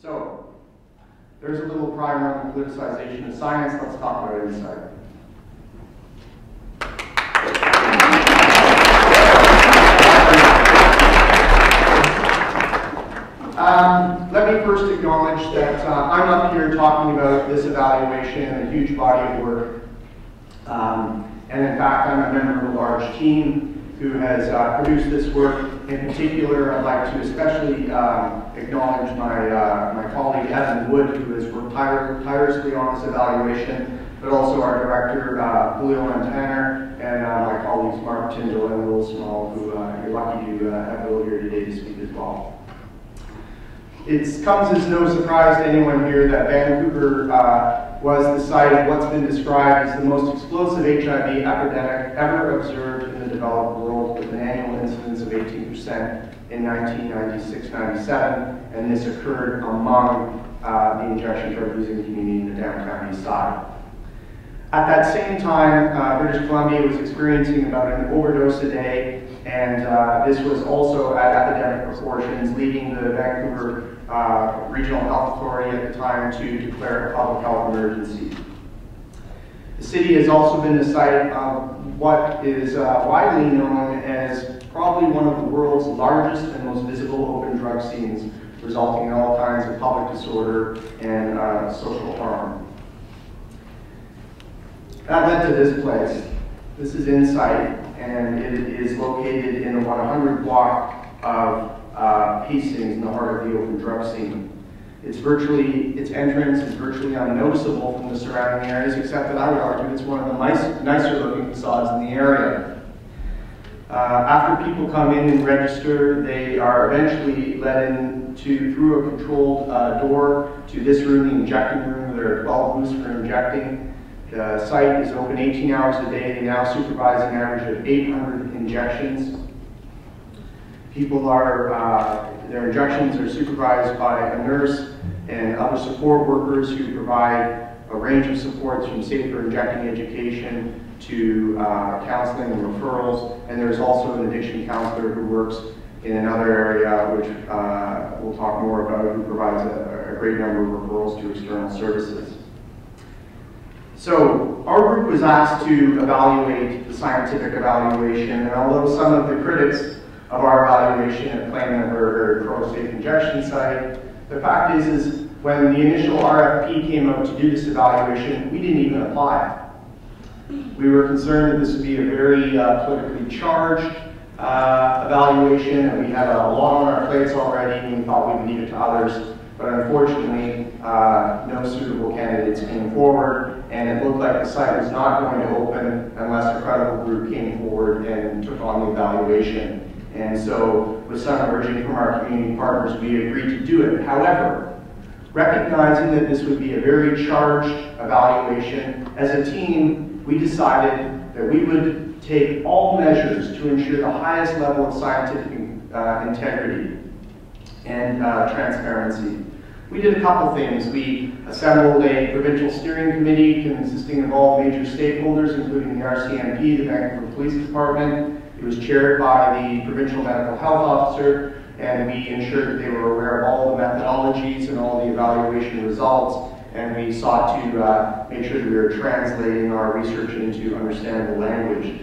So, there's a little primer on the politicization of science. Let's talk about Insite. Let me first acknowledge that I'm up here talking about this evaluation and a huge body of work. And in fact, I'm a member of a large team who has produced this work. In particular, I'd like to especially acknowledge my colleague Evan Wood, who has worked tirelessly on this evaluation, but also our director, Julio Montana, and my colleagues Mark Tyndall and Will Small, who you're lucky to have Will here today to speak as well. It comes as no surprise to anyone here that Vancouver was the site of what's been described as the most explosive HIV epidemic ever observed in the developed world, with an annual incidence of 18% in 1996-97, and this occurred among the injection drug using community in the downtown east side. At that same time, British Columbia was experiencing about an overdose a day, and this was also at epidemic proportions, leading the Vancouver Regional Health Authority at the time to declare a public health emergency. The city has also been the site of what is widely known as probably one of the world's largest and most visible open drug scenes, resulting in all kinds of public disorder and social harm. That led to this place. This is Insite, and it is located in the 100 block of Hastings in the heart of the open drug scene. Its entrance is virtually unnoticeable from the surrounding areas, except that I would argue it's one of the nicer looking facades in the area. After people come in and register, they are eventually led in through a controlled door to this room, the injecting room. There are 12 booths for injecting. The site is open 18 hours a day. They now supervise an average of 800 injections. People their injections are supervised by a nurse and other support workers who provide a range of supports from safer injecting education to counseling and referrals. And there's also an addiction counselor who works in another area, which we'll talk more about, who provides a great number of referrals to external services. So our group was asked to evaluate the scientific evaluation, and although some of the critics of our evaluation have claimed that we're a very pro-safe injection site, the fact is when the initial RFP came out to do this evaluation, we didn't even apply. We were concerned that this would be a very politically charged evaluation, and we had a lot on our plates already, and we thought we would leave it to others. But unfortunately, no suitable candidates came forward, and it looked like the site was not going to open unless a credible group came forward and took on the evaluation. And so, with some urging from our community partners, we agreed to do it. However, recognizing that this would be a very charged evaluation, as a team, we decided that we would take all measures to ensure the highest level of scientific integrity and transparency. We did a couple things. We assembled a provincial steering committee consisting of all major stakeholders, including the RCMP, the Vancouver Police Department. It was chaired by the provincial medical health officer, and we ensured that they were aware of all the methodologies and all the evaluation results, and we sought to make sure that we were translating our research into understandable language.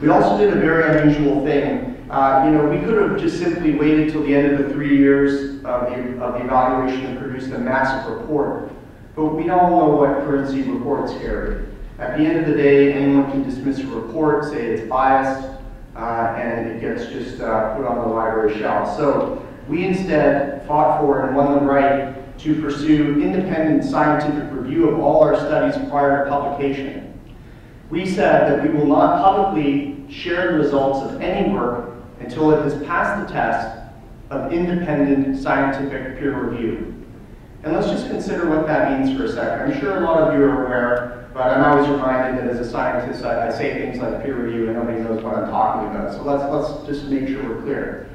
We also did a very unusual thing. We could have just simply waited till the end of the 3 years of the evaluation and produced a massive report. But we all know what currency reports carry. At the end of the day, anyone can dismiss a report, say it's biased, and it gets just put on the library shelf. So we instead fought for and won the right to pursue independent scientific review of all our studies prior to publication. We said that we will not publicly share the results of any work until it has passed the test of independent scientific peer review. And let's just consider what that means for a second. I'm sure a lot of you are aware, but I'm always reminded that as a scientist, I say things like peer review and nobody knows what I'm talking about. So let's just make sure we're clear.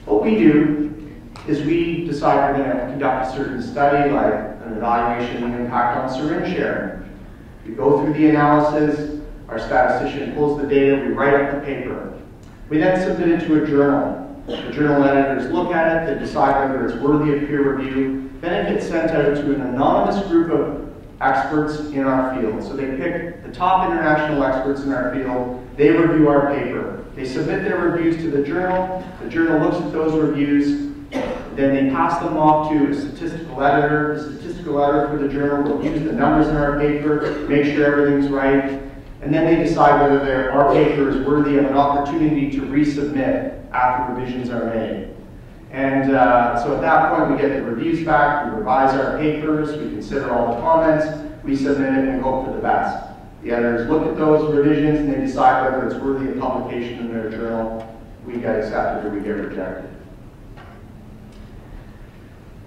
What we do is we decide we're going to conduct a certain study, like an evaluation of the impact on syringe sharing. We go through the analysis, our statistician pulls the data, we write up the paper. We then submit it to a journal. The journal editors look at it, they decide whether it's worthy of peer review. Then it gets sent out to an anonymous group of experts in our field. So they pick the top international experts in our field, they review our paper. They submit their reviews to the journal looks at those reviews, then they pass them off to a statistical editor. The statistical editor for the journal will use the numbers in our paper, make sure everything's right, and then they decide whether our paper is worthy of an opportunity to resubmit after revisions are made. And so at that point, we get the reviews back, we revise our papers, we consider all the comments, we submit it and hope for the best. The editors look at those revisions and they decide whether it's worthy of publication in their journal. We get accepted or we get rejected.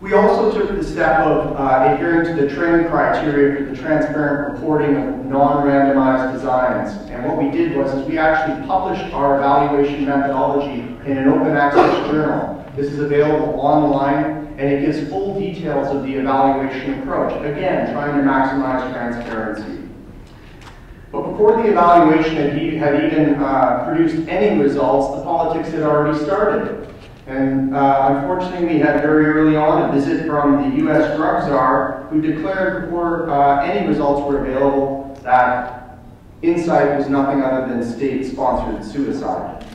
We also took the step of adhering to the training criteria for the transparent reporting of non-randomized designs. And what we did was we actually published our evaluation methodology in an open access journal. This is available online, and it gives full details of the evaluation approach. Again, trying to maximize transparency. But before the evaluation had even produced any results, the politics had already started. And unfortunately, we had very early on a visit from the US drug czar, who declared before any results were available that Insite was nothing other than state-sponsored suicide.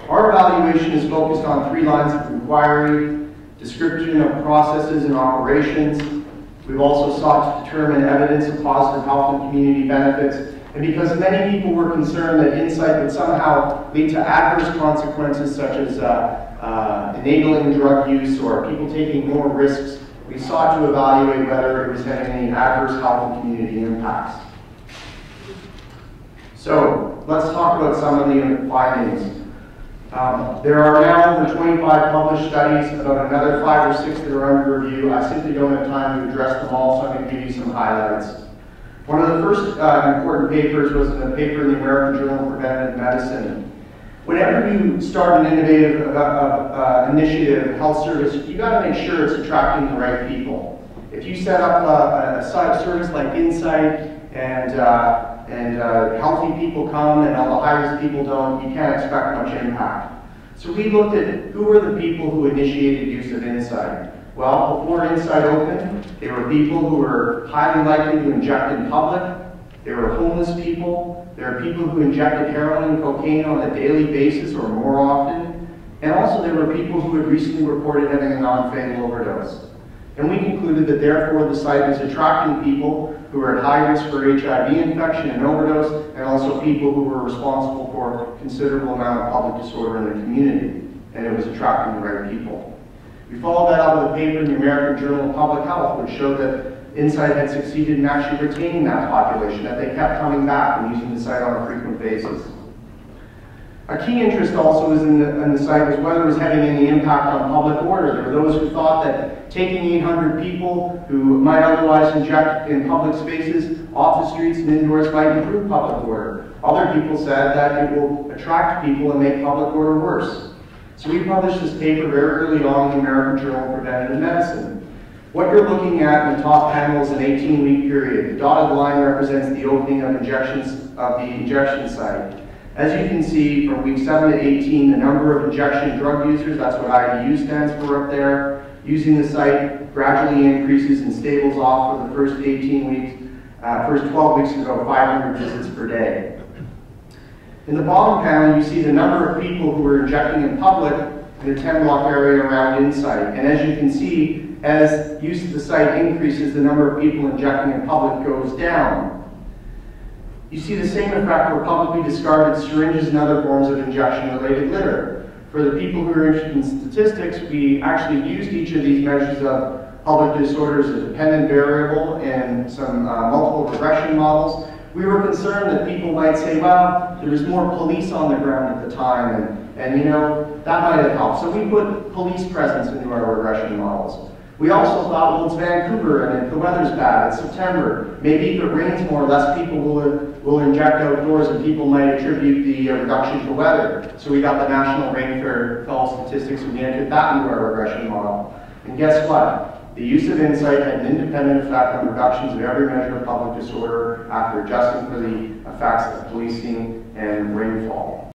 Our evaluation is focused on 3 lines of inquiry: description of processes and operations. We've also sought to determine evidence of positive health and community benefits. And because many people were concerned that Insite would somehow lead to adverse consequences such as enabling drug use or people taking more risks, we sought to evaluate whether it was having any adverse health and community impacts. So let's talk about some of the findings. There are now over 25 published studies, about another 5 or 6 that are under review. I simply don't have time to address them all, so I'm going to give you some highlights. One of the first important papers was a paper in the American Journal of Preventive Medicine. Whenever you start an innovative initiative, health service, you got to make sure it's attracting the right people. If you set up a site service like Insite and healthy people come and all the high-risk people don't, you can't expect much impact. So we looked at who were the people who initiated use of Insite. Well, before Insite opened, there were people who were highly likely to inject in public. There were homeless people. There are people who injected heroin and cocaine on a daily basis or more often. And also there were people who had recently reported having a non-fatal overdose. And we concluded that therefore the site was attracting people who were at high risk for HIV infection and overdose, and also people who were responsible for a considerable amount of public disorder in the community. And it was attracting the right people. We followed that up with a paper in the American Journal of Public Health, which showed that Insite had succeeded in actually retaining that population, that they kept coming back and using the site on a frequent basis. A key interest also was in the site was whether it was having any impact on public order. There were those who thought that taking 800 people who might otherwise inject in public spaces off the streets and indoors might improve public order. Other people said that it will attract people and make public order worse. So we published this paper very early on in the American Journal of Preventive Medicine. What you're looking at in the top panel is an 18-week period. The dotted line represents the opening of injections of the injection site. As you can see, from week 7 to 18, the number of injection drug users, that's what IDU stands for up there, using the site gradually increases and stables off for the first 18 weeks. First 12 weeks ago, 500 visits per day. In the bottom panel, you see the number of people who were injecting in public in the 10-block area around Insite. And as you can see, as use of the site increases, the number of people injecting in public goes down. You see the same effect for publicly discarded syringes and other forms of injection-related litter. For the people who are interested in statistics, we actually used each of these measures of public disorders as a dependent variable in some multiple regression models. We were concerned that people might say, well, there was more police on the ground at the time, and you know, that might have helped. So we put police presence into our regression models. We also thought, well, it's Vancouver, and if the weather's bad, it's September. Maybe if it rains more, less people will inject outdoors, and people might attribute the reduction to weather. So we got the National Rainfall Statistics, and we entered that into our regression model. And guess what? The use of Insite had an independent effect on reductions of every measure of public disorder after adjusting for the effects of policing and rainfall.